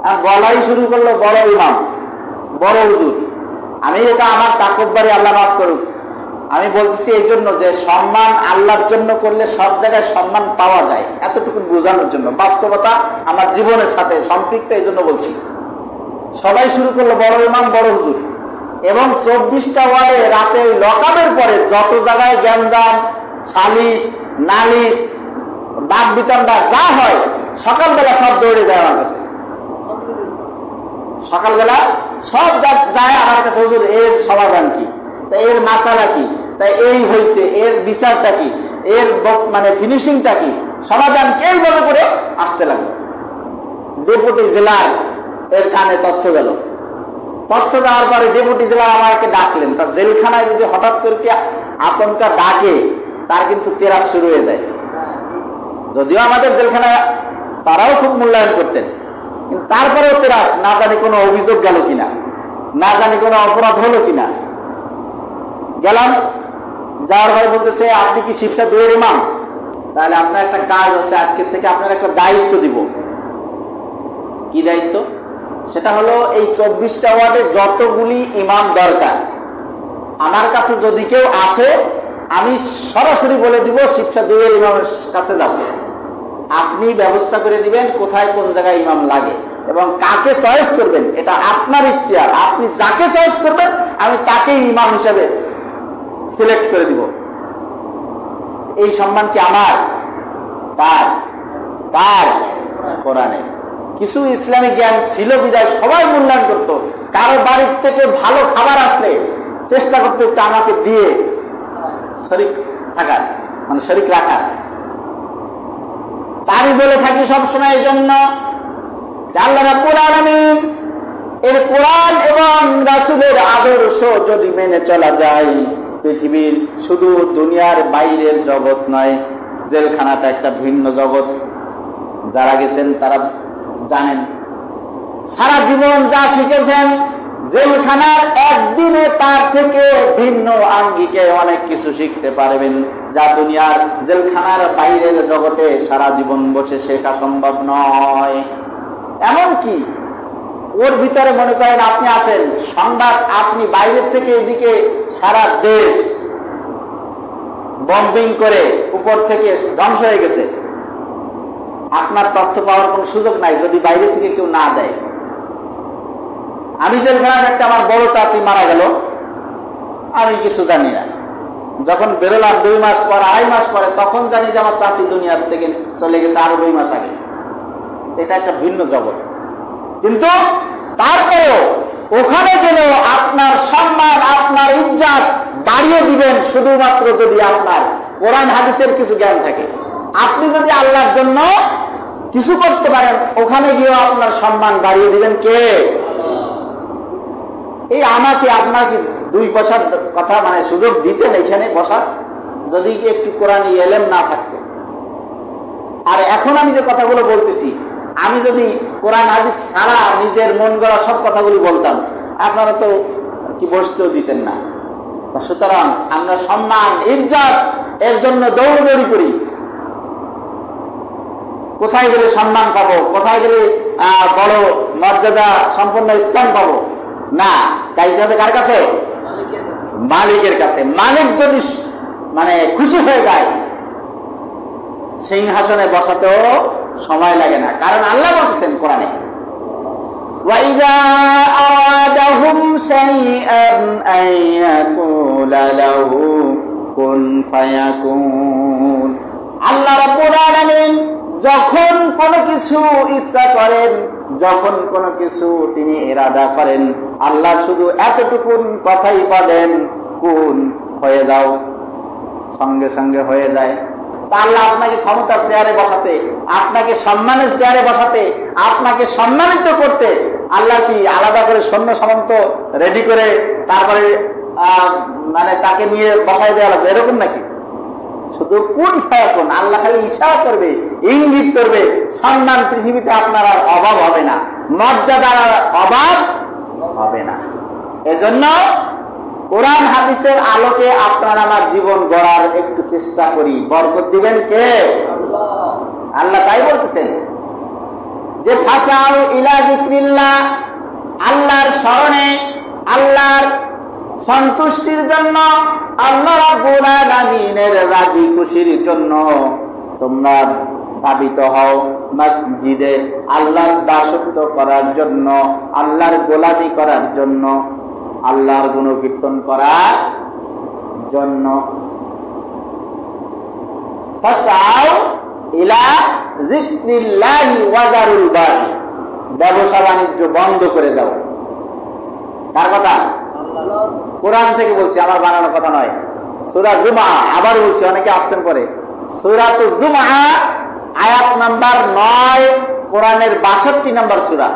আর বলাই শুরু করলো বড় ইমাম, বড় হুজুর। আমি এটা আমার তাকব্বরি, আল্লাহ মাফ করুক। আমি বলতেছি এই জন্য যে সম্মান আল্লাহর জন্য করলে সব জায়গায় সম্মান পাওয়া যায়, এতটুকু বোঝানোর জন্য। বাস্তবতা আমার জীবনের সাথে সম্পৃক্ত, এই জন্য বলছি। সবাই শুরু করলো বড় ইমাম, বড় হুজুর। এবং 24টা ওয়ার্ডে রাতে ওই লকআপের পরে যত জায়গায় গ্যাঞ্জাম, সালিশ, নালিশ, বাদ বিতণ্ডা যা হয়, সকালবেলা সব দৌড়ে যায় আমার কাছে। সকালবেলা সব যায় আমার কাছে, হুজুর এর সমাধান কি, তা এর মাসালা কি, তাই এই হয়েছে, এর বিচারটা কি, এর মানে ফিনিশিংটা কি, সমাধান কে এইভাবে করে আসতে লাগলো। ডেপুটি জেলার এর কানে তথ্য গেল। তথ্য যাওয়ার পরে ডেপুটি জেলার আমাকে ডাকলেন। তা জেলখানায় যদি হঠাৎ করে আচমকা ডাকে, তার কিন্তু তেরাস শুরু হয়ে যায়। যদিও আমাদের জেলখানায় তারাও খুব মূল্যায়ন করতেন, কিন্তু তারপরেও তেরাস, না জানি কোনো অভিযোগ গেল কিনা, না জানি কোনো অপরাধ হলো কিনা। গেলাম, যাওয়ার পরে বলতেছে, আপনি কি শিবসা 2 এর ইমাম? তাহলে আপনার একটা কাজ আছে, আজকের থেকে আপনার একটা দায়িত্ব দিব। কি দায়িত্ব? সেটা হলো এই 24টা ওয়ার্ডে যতগুলি ইমাম দরকার, আমার কাছে যদি কেউ আসে, আমি সরাসরি বলে দিব শিবসা 2 এর ইমামের কাছে যাব। আপনি ব্যবস্থা করে দিবেন কোথায় কোন জায়গায় ইমাম লাগে এবং কাকে চয়েস করবেন, এটা আপনার ইখতিয়ার। আপনি যাকে চয়েস করবেন আমি তাকেই ইমাম হিসেবে সিলেক্ট করে দিব। এই সম্মান কি আমার? কার? কার? কোরআনে। কিছু ইসলামিক জ্ঞান ছিল বিদায় সবাই মূল্যায়ন করত। কারো বাড়ির থেকে ভালো খাবার আসলে চেষ্টা করতে একটু আমাকে দিয়ে শরীক থাকার, মানে শরীক রাখার। আমি বলে থাকি সবসময় এই জন্য, আল্লাহ রাব্বুল আলামিন এর কোরআন এবং রাসূলের আদর্শ যদি মেনে চলা যায়, পৃথিবীর শুধু দুনিয়ার বাইরের জগৎ নয়, জেলখানাটা একটা ভিন্ন জগৎ। যারা গেছেন তারা জানেন, সারা জীবন যা শিখেছেন, জেলখানার একদিনে তার থেকে ভিন্ন আঙ্গিকে অনেক কিছু শিখতে পারবেন, যা দুনিয়ার জেলখানার বাইরের জগতে সারা জীবন বসে শেখা সম্ভব নয়। এমনকি ওর ভিতরে মনে করেন আপনি আছেন, সংবাদ আপনি বাইরের থেকে এদিকে সারা দেশ বম্বিং করে উপর থেকে ধ্বংস হয়ে গেছে, আপনার তথ্য পাওয়ার কোন সুযোগ নাই যদি বাইরে থেকে কেউ না দেয়। আমি জেলখানায় থাকতে আমার বড় চাচি মারা গেল, আমি কিছু জানি না। যখন বেরোলাম 2 মাস পর, 2.5 মাস পরে, তখন জানি যে আমার চাচি দুনিয়ার থেকে চলে গেছে আরো 2 মাস আগে। এটা একটা ভিন্ন জগৎ। কিন্তু তারপরেও ওখানে গেলেও আপনার সম্মান, আপনার ইজ্জত বাড়িয়ে দিবেন শুধুমাত্র যদি আপনার কোরআন হাদিসের কিছু জ্ঞান থাকে। আপনি যদি আল্লাহর জন্য কিছু করতে পারেন, ওখানে গিয়েও আপনার সম্মান বাড়িয়ে দিবেন কে? এই আমাকে আপনার কি 2 পয়সার কথা মানে সুযোগ দিতেন এখানে বসার, যদি একটু কোরআন ইলম না থাকতো। আর এখন আমি যে কথাগুলো বলতেছি, আমি যদি কোরআন হাদিস ছাড়া নিজের মন গড়া সব কথাগুলি বলতাম, আপনারা তো কি বসতেও দিতেন না। সুতরাং আমরা সম্মান, ইজ্জত এর জন্য দৌড়দৌড়ি করি। কোথায় গেলে সম্মান পাবো, কোথায় গেলে বড় মর্যাদা সম্পন্ন স্থান পাবো, না, চাইতে হবে কার কাছে? মালিকের কাছে। মালিক যদি মানে খুশি হয়ে যায়, সিংহাসনে বসাতেও সময় লাগে না। কারণ আল্লাহ বলতেছেন কোরআনে, وَإِذَا أَرَادَهُمْ شَيْئًا أَن يَقُولَ لَهُ كُن فَيَكُونُ। আল্লাহ রাব্বুল আলামিন যখন কোনো কিছু ইচ্ছা করেন, যখন কোনো কিছু তিনি ইরাদা করেন, আল্লাহ শুধু এতটুকু কথাই বলেন, কুন, হয়ে দাও, সঙ্গে সঙ্গে হয়ে যায়। আল্লাহ আপনাকে ক্ষমতার চেয়ারে বসাতে, আপনাকে সম্মানের চেয়ারে বসাতে, আপনাকে সম্মানিত করতে আল্লাহ কি আলাদা করে সৈন্য সামন্ত রেডি করে তারপরে মানে তাকে নিয়ে বসাই দেওয়া লাগবে এরকম নাকি? শুধু কোন ফায়াকুন, আল্লাহ খালি ইশারা করবে, ইঙ্গিত করবে, সম্মান পৃথিবীতে আপনার আর অভাব হবে না, মর্যাদার আর অভাব হবে না। এজন্য কোরআন হাদিসের আলোকে আপনার আমার জীবন গড়ার একটু চেষ্টা করি। বরকত দিবেন কে? আল্লাহ। তাই বলতেছেন, যে ফাসাউ ইলা যিকরিল্লাহ, আল্লাহর স্মরণে, আল্লাহর সন্তুষ্টির জন্য, আল্লাহ রাব্বুল আলামিনের রাজি খুশির জন্য তোমরা ধাবিত হও মসজিদে, আল্লাহর দাসত্ব করার জন্য, আল্লাহর গোলামি করার জন্য, আল্লাহর গুণকীর্তন করার জন্য। ফাসাউ ইলা যিকরিল্লাহি ওয়া যারুল বাই, ব্যবসা বাণিজ্য বন্ধ করে দাও। কার কথা? কোরআন থেকে বলছি, আমার বানানো কথা নয়। সূরা জুমআ, আবার বলছি, অনেকে আসতেন পরে, সূরাতুজ জুমআ আয়াত নাম্বার 9, কোরআনের 62 নম্বর সূরা,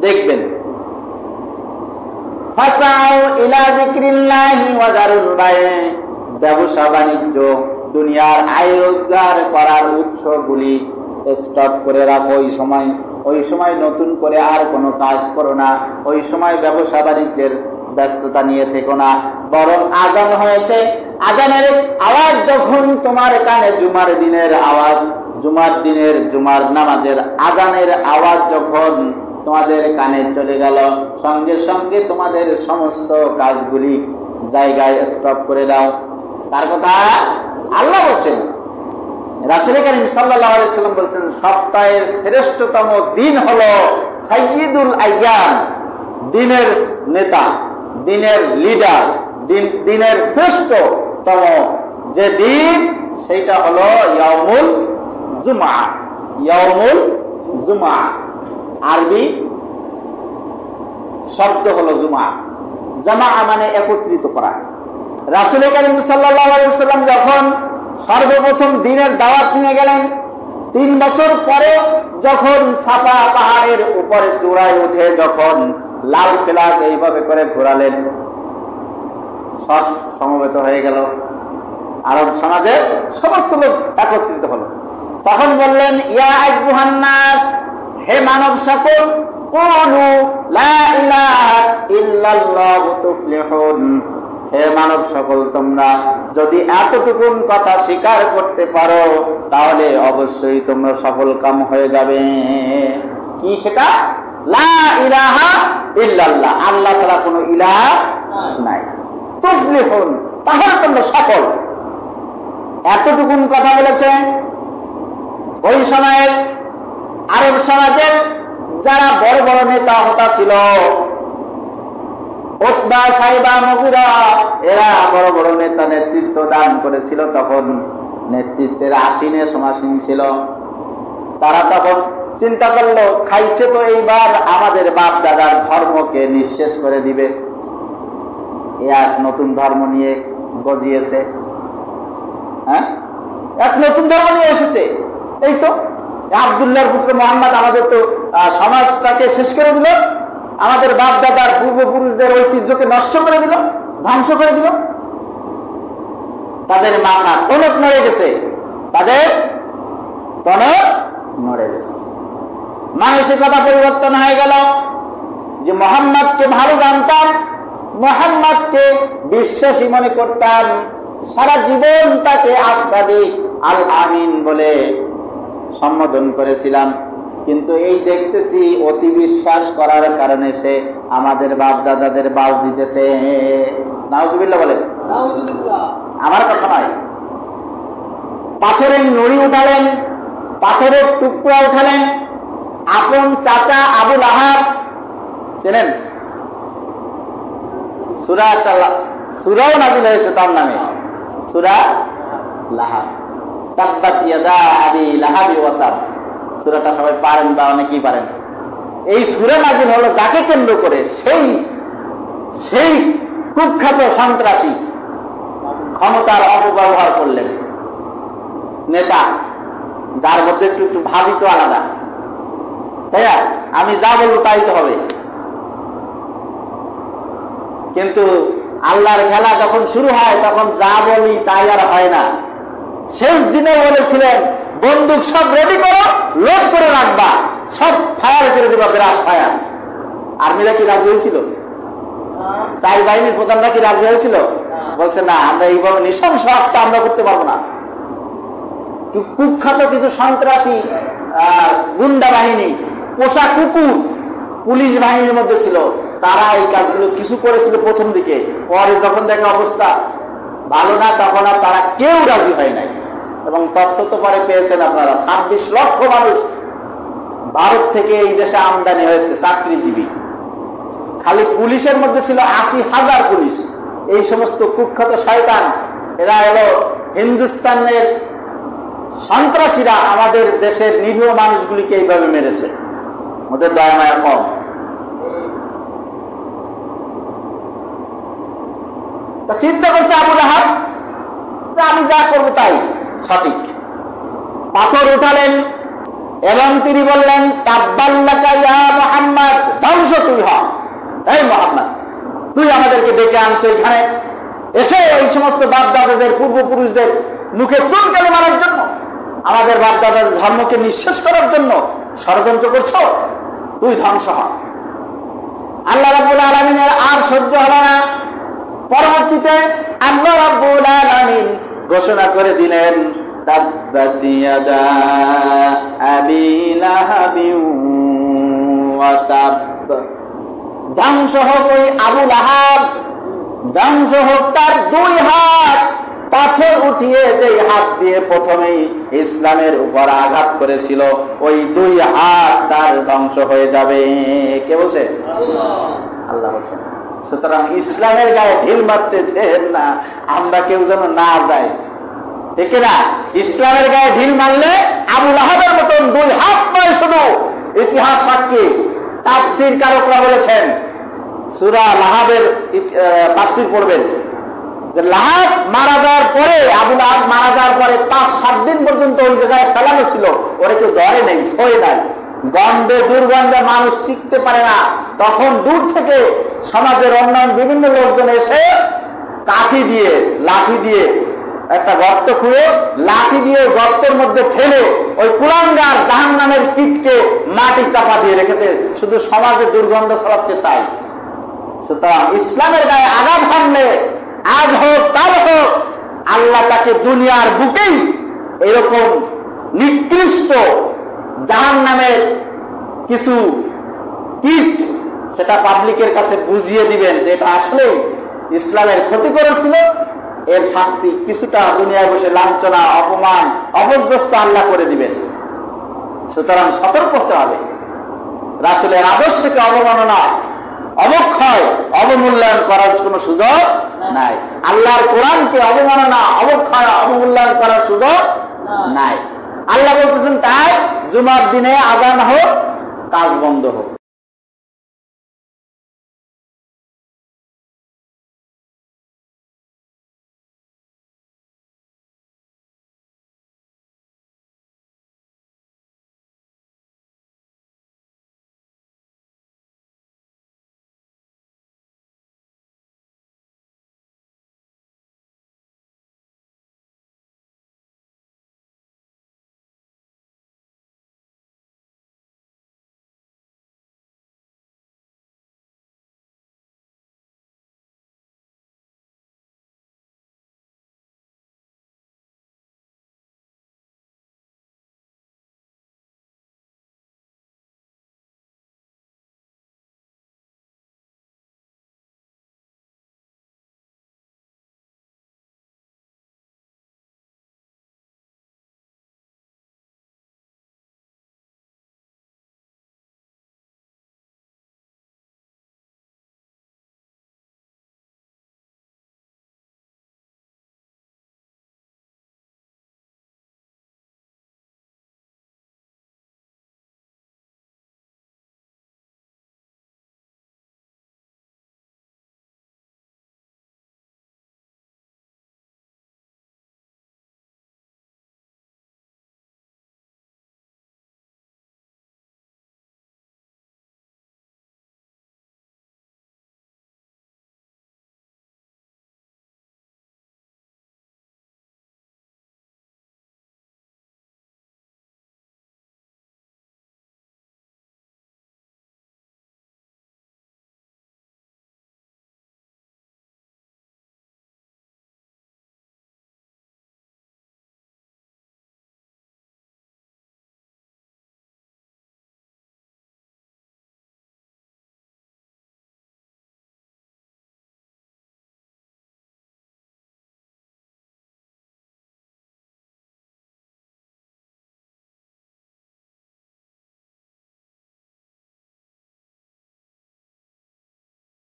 দেখবেন। ফাসাউ ইলা যিকরিল্লাহি ওয়া যারুল বাই, ব্যবসা বাণিজ্য, দুনিয়ার আয় রোজগার করার উৎসগুলি স্টপ করে রাখো। ওই সময় নতুন করে আর কোনো কাজ করো না, ওই সময় ব্যবসা বাণিজ্যের ব্যস্ততা নিয়ে থেকো না। বরং আজান হয়েছে, আজানের আওয়াজ যখন তোমার কানে, জুমার দিনের আওয়াজ, জুমার নামাজের আজানের আওয়াজ যখন তোমাদের কানে চলে গেল, সঙ্গে সঙ্গে তোমাদের সমস্ত কাজগুলি জায়গায় স্টপ করে দাও। তার কথা আল্লাহ বলছেন, রাসূল কারীম সাল্লাল্লাহু আলাইহি ওয়াসাল্লাম বলছেন, সপ্তাহের শ্রেষ্ঠতম দিন হলো সাইয়্যিদুল আইয়াম, দিনের নেতা, দিনের লিডার, দিনের শ্রেষ্ঠতম যে দিন, সেইটা হলো ইয়াউমুল জুমআ। ইয়াউমুল জুমআ আরবি শব্দ হলো জুমআ, জামা মানে একত্রিত করা। রাসূল কারীম সাল্লাল্লাহু আলাইহি ওয়াসাল্লাম যখন সর্বপ্রথম দিনের দাওয়াত নিয়ে গেলেন, 3 বছর পরে যখন সাফা পাহাড়ের উপরে চূড়ায় উঠে যখন লাল ফেলাক এইভাবে করে ঘোরালেন, সব সমবেত হয়ে গেল, আরব সমাজের সমস্ত লোক একত্রিত হলো। তখন বললেন, ইয়া আইয়ুহান নাস, হে মানব সকল, কুলু লা ইলাহা ইল্লাল্লাহু তুফলিহুন, হে মানব সকল, তোমরা যদি এতটুকুন কথা স্বীকার করতে পারো তাহলে অবশ্যই তোমরা সফল কাম হয়ে যাবে। কি সেটা? লা ইলাহা ইল্লাল্লাহ, আল্লাহ ছাড়া কোনো ইলাহ নাই। তুফলিহুন, তাহলে তোমরা সফল। এতটুকুন কথা বলেছে। ওই সময়ের আরব সমাজের যারা বড় বড় নেতা হতা ছিল, উতবা, সাইবা, মুগিরা, এরা বড় বড় নেতা নেতৃত্ব দান করেছিল। তখন নেতৃত্বের আসীনে সমাসীন ছিল। তারা তখন চিন্তা করলো, খাইছে তো এইবার আমাদের বাপ দাদার ধর্মকে নিঃশেষ করে দিবে, এক নতুন ধর্ম নিয়ে গজিয়েছে। হ্যাঁ, এক নতুন ধর্ম নিয়ে এসেছে। এই তো আব্দুল্লাহর পুত্র মুহাম্মদ আমাদের তো সমাজটাকে শেষ করে দিল, আমাদের বাপ দাদার পূর্বপুরুষদের ঐতিহ্যকে নষ্ট করে দিল, ধ্বংস করে দিল। তাদের মাথা টনক নড়ে গেছে, তাদের টনক নড়ে গেছে। মানসিকতা পরিবর্তন হয়ে গেল। যে মুহাম্মদকে ভালো জানতাম, মুহাম্মদকে বিশ্বাসী মনে করতাম, সারা জীবন তাকে আসাদিক আল আমিন বলে সম্বোধন করেছিলাম, কিন্তু এই দেখতেছি অতি বিশ্বাস করার কারণে সে আমাদের বাপ দাদাদের বাস দিতেছে। নাউজুবিল্লাহ বলেন। আমার কথা নয়। পাথরের নুড়ি উঠালেন, পাথরের টুকরা উঠালেন। আপন চাচা আবু লাহাব চেনেন? সূরাও নাযিল হয়েছে তার নামে, সূরা লাহাব। তাব্বাত ইয়াদা আবি লাহাবি ওয়া তাব, সূরাটা সবাই পারেন বা অনেকেই পারেন। এই সূরা নাযিল হলো যাকে কেন্দ্র করে, সেই কুখ্যাত সন্ত্রাসী ক্ষমতার অপব্যবহার করলেন নেতা, যার মধ্যে একটু ভাবি তো আলাদা, তাই না? আমি যা বলবো তাই তো হবে। কিন্তু আল্লাহর খেলা যখন শুরু হয় তখন যা বলি তাই আর হয় না। শেষ দিনে বলেছিলেন, বন্দুক সব রেডি করো, লোড করে রাখবা, সব ফায়ার করে দিবা, ব্রাশ ফায়ার। আর্মিরা কি রাজি হয়েছিল? চাই বাহিনীর প্রধানরা কি রাজি হয়েছিল? বলছে না, আমরা এইভাবে নৃশংস হত্যা আমরা করতে পারবো না। কুখ্যাত কিছু সন্ত্রাসী গুন্ডা বাহিনী পোষা কুকুর পুলিশ বাহিনীর মধ্যে ছিল, তারা এই কাজগুলো কিছু করেছিল প্রথম দিকে। পরে যখন দেখে অবস্থা ভালো না, তখন আর তারা কেউ রাজি হয় নাই। এবং তথ্য তো পরে পেয়েছেন আপনারা, 26 লক্ষ মানুষ ভারত থেকে এই দেশে আমদানি হয়েছে চাকরিজীবী। খালি পুলিশের মধ্যে ছিল 80,000 পুলিশ। এই সমস্ত কুখ্যাত শয়তান, এরা হলো হিন্দুস্তানের সন্ত্রাসীরা, আমাদের দেশের নিরীহ মানুষগুলিকে এইভাবে মেরেছে। ওদের দয়া মায়া কম। তা চিন্তা করছে আবু লাহাব, আমি যা করবো তাই সঠিক। পাথর উঠালেন এবং তিনি বললেন, তাব্বাল্লাকা ইয়া মুহাম্মদ, ধ্বংস তুই হ। এই মুহাম্মদ, তুই আমাদেরকে ডেকে আনছো এখানে, এসে এই সমস্ত বাপদাদাদের পূর্বপুরুষদের মুখে চুন কেন মারার জন্য, আমাদের বাপদাদাদের ধর্মকে নিঃশেষ করার জন্য ষড়যন্ত্র করছো, তুই ধ্বংস হ। আল্লাহ রাব্বুল আলামিনের আর সহ্য হলো না। পরবর্তীতে আল্লাহ রাব্বুল আলামিন ঘোষণা করে দিলেন, তাব্বাত ইয়াদা আবি লাহাবিন ওয়া তাব, ধ্বংস হোক ওই আবু লাহাব, ধ্বংস হোক তার 2 হাত। পাথর উঠিয়ে যে হাত দিয়ে প্রথমেই ইসলামের উপর আঘাত করেছিল, ওই 2 হাত তার ধ্বংস হয়ে যাবে। কে বলছে? আল্লাহ বলছেন। সুতরাং ইসলামের গায়ে ঢিল মারতেছেন না, আমরা কেউ যেন না যাই, ঠিক না? ইসলামের গায়ে ঢিল মারলে আবু লাহাবের মতন 2 হাত নয়, শুধু ইতিহাস সাক্ষী। তাফসীর কারকরা বলেছেন, সূরা লাহাবের তাফসীর পড়বেন, যে লাহাব মারা যাওয়ার পরে, আবু লাহাব মারা যাওয়ার পরে 5-7 দিন পর্যন্ত ওই জায়গায় ফেলানো ছিল, ওরা কেউ ধরে নেই, ছয় নাই। গন্ধে দুর্গন্ধে মানুষ টিকতে পারে না। তখন দূর থেকে সমাজের অন্যান্য বিভিন্ন লোকজন এসে কাঠি দিয়ে, লাঠি দিয়ে একটা গর্ত খুঁড়ে লাঠি দিয়ে গর্তের মধ্যে ফেলে ওই কুলাঙ্গার জাহান্নামের কীটকে মাটি চাপা দিয়ে রেখেছে, শুধু সমাজে দুর্গন্ধ ছড়াচ্ছে তাই। সুতরাং ইসলামের গায়ে আঘাত হানলে, আজ হোক কাল হোক, আল্লাহ তাকে দুনিয়ার বুকেই এরকম নিকৃষ্ট জাহান্নামের কিছু কীট, সেটা পাবলিকের কাছে বুঝিয়ে দিবেন যে এটা আসলে ইসলামের ক্ষতি করেছিল, এর শাস্তি কিছুটা দুনিয়ায় বসে লাঞ্ছনা, অপমান, অপর্যস্ত আল্লাহ করে দিবেন। সুতরাং সতর্ক হতে হবে। রাসূলের আদর্শকে অবমাননা, অবক্ষয়, অবমূল্যায়ন করার কোনো সুযোগ নাই। আল্লাহর কোরআনকে অবমাননা, অবক্ষয়, অবমূল্যায়ন করার সুযোগ নাই। আল্লাহ বলতেছেন, তাই জুমার দিনে আযান হোক, কাজ বন্ধ হোক।